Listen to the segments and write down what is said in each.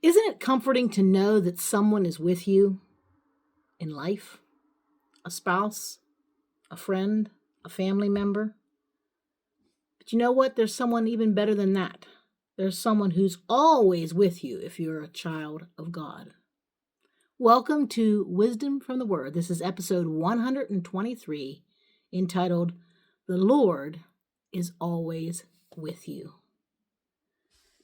Isn't it comforting to know that someone is with you in life? A spouse, a friend, a family member? But you know what? There's someone even better than that. There's someone who's always with you if you're a child of God. Welcome to Wisdom from the Word. This is episode 123, entitled, The Lord is Always with You.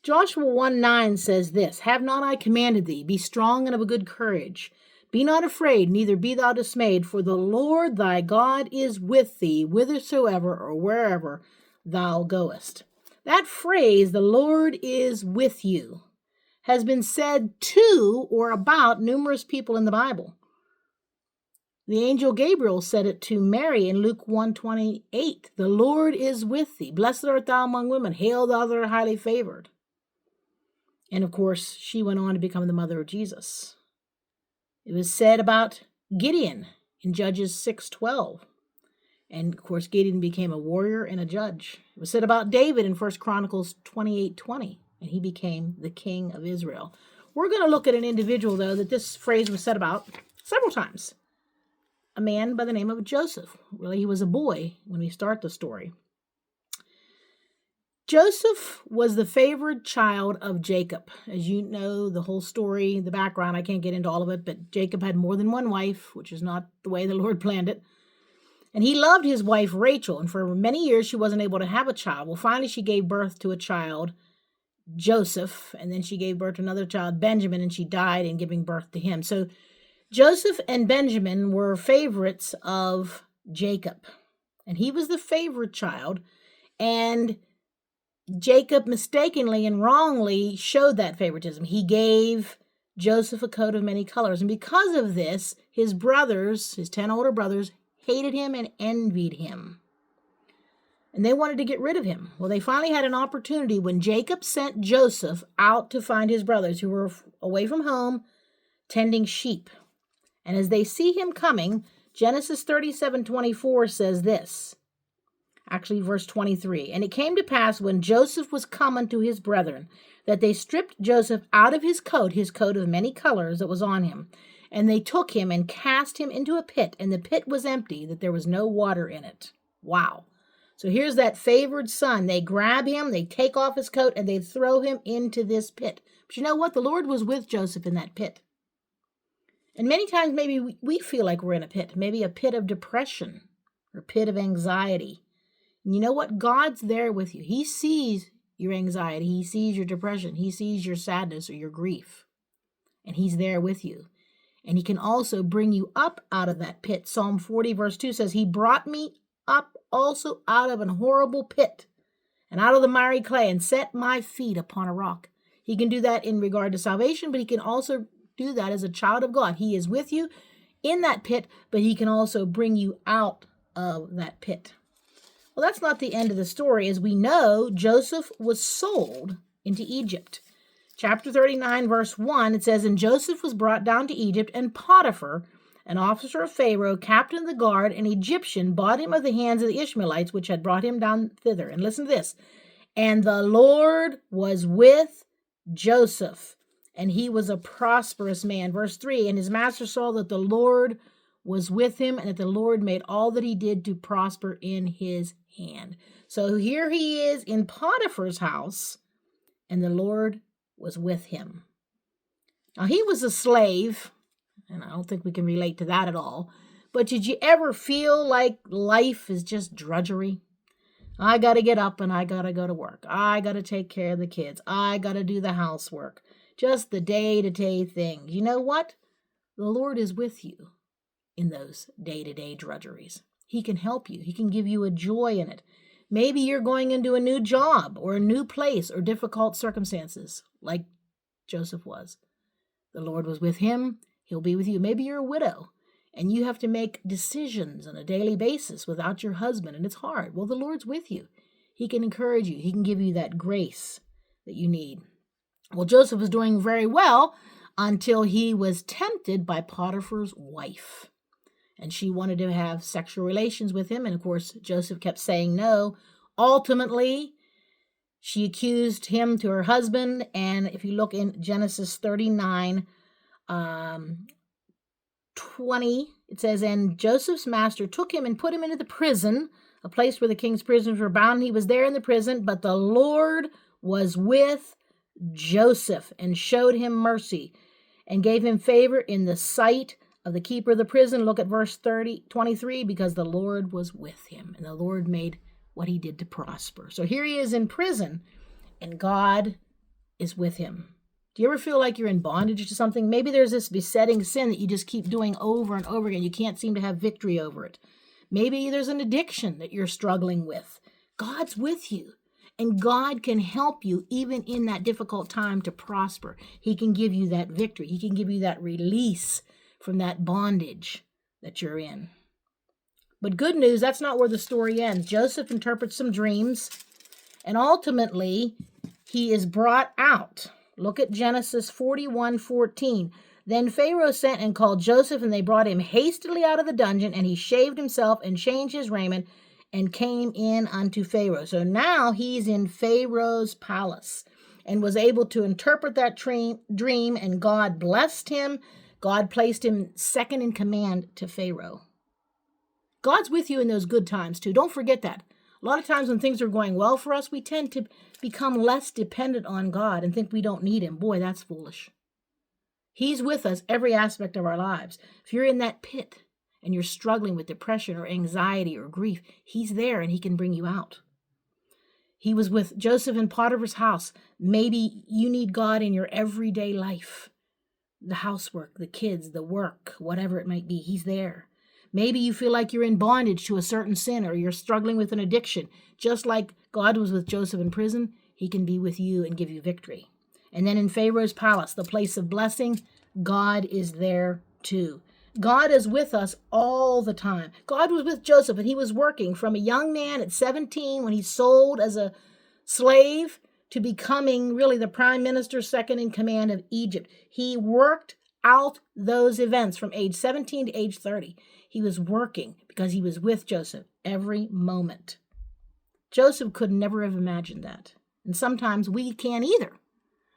Joshua 1:9 says this, Have not I commanded thee, be strong and of a good courage. Be not afraid, neither be thou dismayed, for the Lord thy God is with thee, whithersoever or wherever thou goest. That phrase, the Lord is with you, has been said to or about numerous people in the Bible. The angel Gabriel said it to Mary in Luke 1:28. The Lord is with thee. Blessed art thou among women. Hail thou that art highly favored. And of course, she went on to become the mother of Jesus. It was said about Gideon in Judges 6:12. And of course, Gideon became a warrior and a judge. It was said about David in 1 Chronicles 28:20. And he became the king of Israel. We're going to look at an individual, though, that this phrase was said about several times. A man by the name of Joseph. Really, he was a boy when we start the story. Joseph was the favored child of Jacob. As you know, the whole story, the background, I can't get into all of it, but Jacob had more than one wife, which is not the way the Lord planned it. And he loved his wife, Rachel, and for many years she wasn't able to have a child. Well, finally she gave birth to a child, Joseph, and then she gave birth to another child, Benjamin, and she died in giving birth to him. So Joseph and Benjamin were favorites of Jacob, and he was the favorite child, and Jacob mistakenly and wrongly showed that favoritism. He gave Joseph a coat of many colors, and because of this, his brothers, his 10 older brothers, hated him and envied him. And they wanted to get rid of him. Well, they finally had an opportunity when Jacob sent Joseph out to find his brothers who were away from home tending sheep. And as they see him coming, Genesis 37:24 says this. Actually, verse 23. And it came to pass when Joseph was come unto his brethren, that they stripped Joseph out of his coat of many colors that was on him. And they took him and cast him into a pit, and the pit was empty, that there was no water in it. Wow. So here's that favored son. They grab him, they take off his coat, and they throw him into this pit. But you know what? The Lord was with Joseph in that pit. And many times maybe we feel like we're in a pit, maybe a pit of depression or a pit of anxiety. And you know what? God's there with you. He sees your anxiety. He sees your depression. He sees your sadness or your grief. And he's there with you. And he can also bring you up out of that pit. Psalm 40 verse 2 says, He brought me up also out of an horrible pit and out of the miry clay and set my feet upon a rock. He can do that in regard to salvation, but he can also do that as a child of God. He is with you in that pit, but he can also bring you out of that pit. Well, that's not the end of the story. As we know, Joseph was sold into Egypt. Chapter 39, verse 1, it says, And Joseph was brought down to Egypt, and Potiphar, an officer of Pharaoh, captain of the guard, an Egyptian, bought him of the hands of the Ishmaelites, which had brought him down thither. And listen to this. And the Lord was with Joseph, and he was a prosperous man. Verse 3, And his master saw that the Lord was with him, and that the Lord made all that he did to prosper in his hand. So here he is in Potiphar's house, and the Lord was with him. Now, he was a slave, and I don't think we can relate to that at all. But did you ever feel like life is just drudgery? I got to get up and I got to go to work. I got to take care of the kids. I got to do the housework. Just the day-to-day things. You know what? The Lord is with you in those day-to-day drudgeries. He can help you. He can give you a joy in it. Maybe you're going into a new job or a new place or difficult circumstances like Joseph was. The Lord was with him. He'll be with you. Maybe you're a widow and you have to make decisions on a daily basis without your husband, and it's hard. Well, the Lord's with you. He can encourage you. He can give you that grace that you need. Well, Joseph was doing very well until he was tempted by Potiphar's wife. And she wanted to have sexual relations with him. And of course, Joseph kept saying no. Ultimately, She accused him to her husband. And if you look in Genesis 39, 20, it says, and Joseph's master took him and put him into the prison, a place where the king's prisoners were bound. He was there in the prison, but the Lord was with Joseph and showed him mercy and gave him favor in the sight of the keeper of the prison. Look at verse 23, because the Lord was with him, and the Lord made what he did to prosper. So here he is in prison, and God is with him. Do you ever feel like you're in bondage to something? Maybe there's this besetting sin that you just keep doing over and over again. You can't seem to have victory over it. Maybe there's an addiction that you're struggling with. God's with you, and God can help you even in that difficult time to prosper. He can give you that victory. He can give you that release from that bondage that you're in. But good news, that's not where the story ends. Joseph interprets some dreams, and ultimately he is brought out. Look at Genesis 41:14. Then Pharaoh sent and called Joseph, and they brought him hastily out of the dungeon, and he shaved himself and changed his raiment and came in unto Pharaoh. So now he's in Pharaoh's palace and was able to interpret that dream, and God blessed him. God placed him second in command to Pharaoh. God's with you in those good times too. Don't forget that. A lot of times when things are going well for us, we tend to become less dependent on God and think we don't need him. Boy, that's foolish. He's with us every aspect of our lives. If you're in that pit and you're struggling with depression or anxiety or grief, he's there and he can bring you out. He was with Joseph in Potiphar's house. Maybe you need God in your everyday life. The housework, the kids, the work, whatever it might be, he's there. Maybe you feel like you're in bondage to a certain sin or you're struggling with an addiction. Just like God was with Joseph in prison, he can be with you and give you victory. And then in Pharaoh's palace, the place of blessing, God is there too. God is with us all the time. God was with Joseph, and he was working from a young man at 17 when he sold as a slave to becoming really the prime minister, second in command of Egypt. He worked out those events from age 17 to age 30. He was working because he was with Joseph every moment. Joseph could never have imagined that. And sometimes we can't either.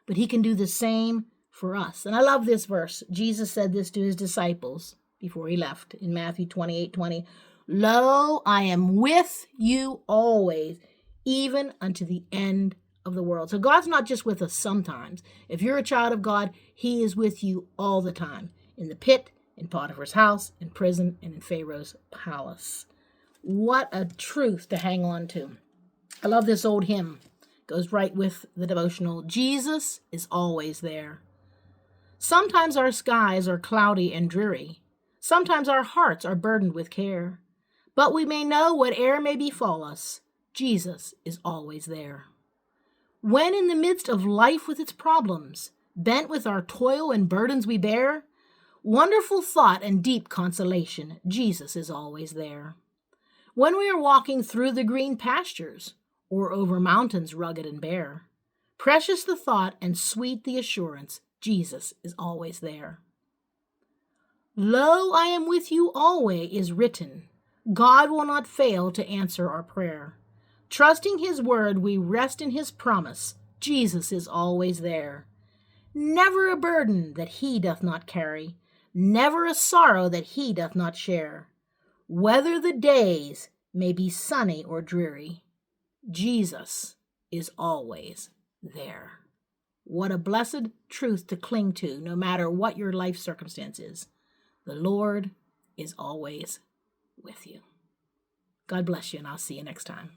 But he can do the same for us. And I love this verse. Jesus said this to his disciples before he left in Matthew 28:20. Lo, I am with you always, even unto the end of the world. So God's not just with us sometimes. If you're a child of God, he is with you all the time. In the pit, in Potiphar's house, in prison, and in Pharaoh's palace. What a truth to hang on to. I love this old hymn. Goes right with the devotional. Jesus is always there. Sometimes our skies are cloudy and dreary. Sometimes our hearts are burdened with care. But we may know whate'er may befall us, Jesus is always there. When in the midst of life with its problems, bent with our toil and burdens we bear, wonderful thought and deep consolation, Jesus is always there. When we are walking through the green pastures, or over mountains rugged and bare, precious the thought and sweet the assurance, Jesus is always there. Lo, I am with you always is written. God will not fail to answer our prayer. Trusting his word, we rest in his promise. Jesus is always there. Never a burden that he doth not carry, never a sorrow that he doth not share. Whether the days may be sunny or dreary, Jesus is always there. What a blessed truth to cling to, no matter what your life circumstance is. The Lord is always with you. God bless you, and I'll see you next time.